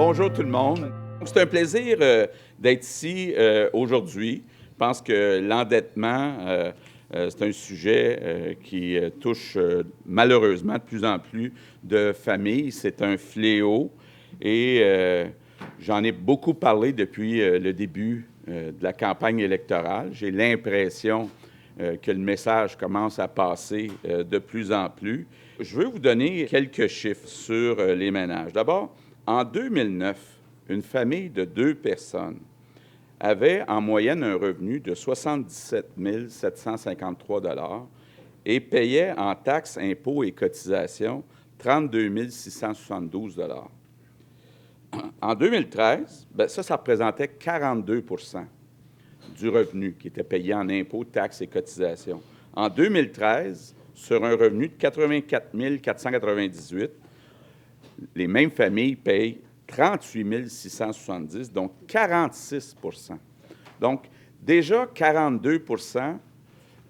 Bonjour tout le monde. C'est un plaisir d'être ici aujourd'hui. Je pense que l'endettement, c'est un sujet qui touche malheureusement de plus en plus de familles. C'est un fléau et j'en ai beaucoup parlé depuis le début de la campagne électorale. J'ai l'impression que le message commence à passer de plus en plus. Je veux vous donner quelques chiffres sur les ménages. D'abord, en 2009, une famille de 2 personnes avait en moyenne un revenu de 77 753 $ et payait en taxes, impôts et cotisations 32 672 $ En 2013, ça représentait 42 du revenu qui était payé en impôts, taxes et cotisations. En 2013, sur un revenu de 84 498, les mêmes familles payent 38 670, donc 46 %. Donc, déjà 42 %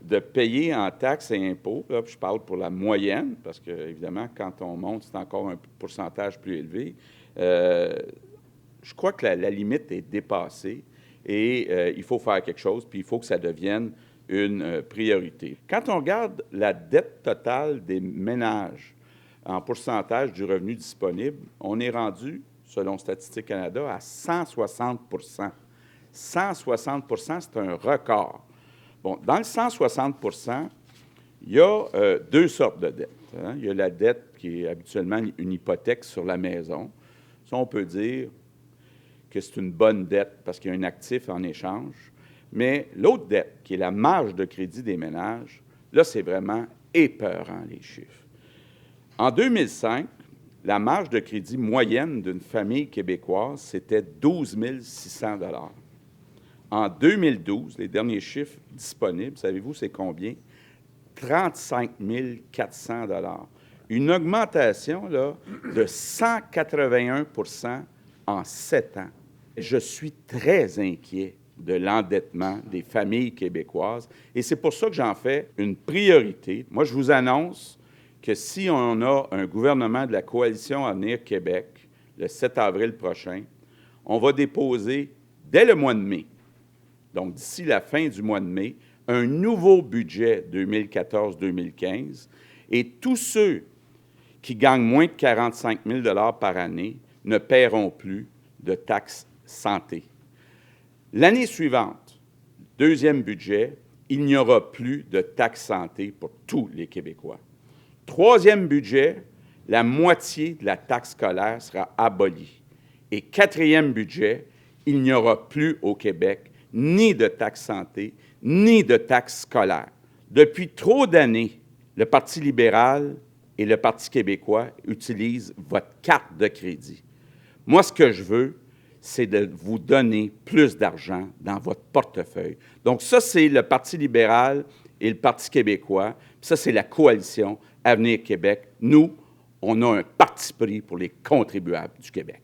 de payer en taxes et impôts. Là, je parle pour la moyenne, parce que, évidemment, quand on monte, c'est encore un pourcentage plus élevé. Je crois que la limite est dépassée et il faut faire quelque chose, puis il faut que ça devienne une priorité. Quand on regarde la dette totale des ménages en pourcentage du revenu disponible, on est rendu, selon Statistique Canada, à 160 %. 160 %, c'est un record. Bon, dans le 160 %, il y a deux sortes de dettes. Hein. Il y a la dette qui est habituellement une hypothèque sur la maison. Ça, on peut dire que c'est une bonne dette parce qu'il y a un actif en échange. Mais l'autre dette, qui est la marge de crédit des ménages, là, c'est vraiment épeurant, les chiffres. En 2005, la marge de crédit moyenne d'une famille québécoise, c'était 12 600 $. En 2012, les derniers chiffres disponibles, savez-vous c'est combien? 35 400 $. Une augmentation là, de 181 % en 7 ans. Je suis très inquiet de l'endettement des familles québécoises et c'est pour ça que j'en fais une priorité. Moi, je vous annonce que si on a un gouvernement de la Coalition Avenir Québec, le 7 avril prochain, on va déposer, dès le mois de mai, donc d'ici la fin du mois de mai, un nouveau budget 2014-2015, et tous ceux qui gagnent moins de 45 000 $ par année ne paieront plus de taxes santé. L'année suivante, deuxième budget, il n'y aura plus de taxes santé pour tous les Québécois. Troisième budget, la moitié de la taxe scolaire sera abolie. Et quatrième budget, il n'y aura plus au Québec ni de taxe santé, ni de taxe scolaire. Depuis trop d'années, le Parti libéral et le Parti québécois utilisent votre carte de crédit. Moi, ce que je veux, c'est de vous donner plus d'argent dans votre portefeuille. Donc ça, c'est le Parti libéral et le Parti québécois. Puis ça, c'est la coalition Avenir Québec. Nous, on a un parti pris pour les contribuables du Québec.